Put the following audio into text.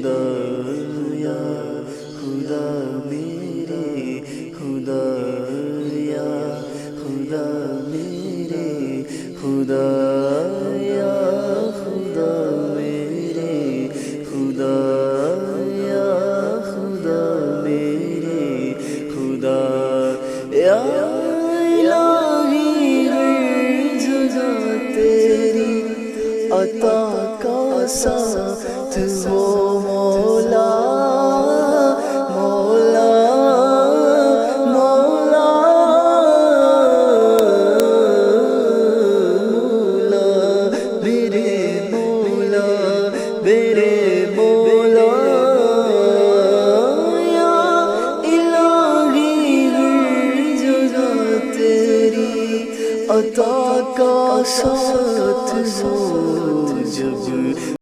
خدا یا خدا میرے خدا یا خدا میرے خدا یا خدا میرے خدا یا خدا میرے خدا یا الہی ہر جگہ تیری عطا کا ساتھ ہو مولا مولا مولا مولا میرے مولا میرے مولا یا الہی ہر جگہ تیری عطا کا ساتھ ہو جب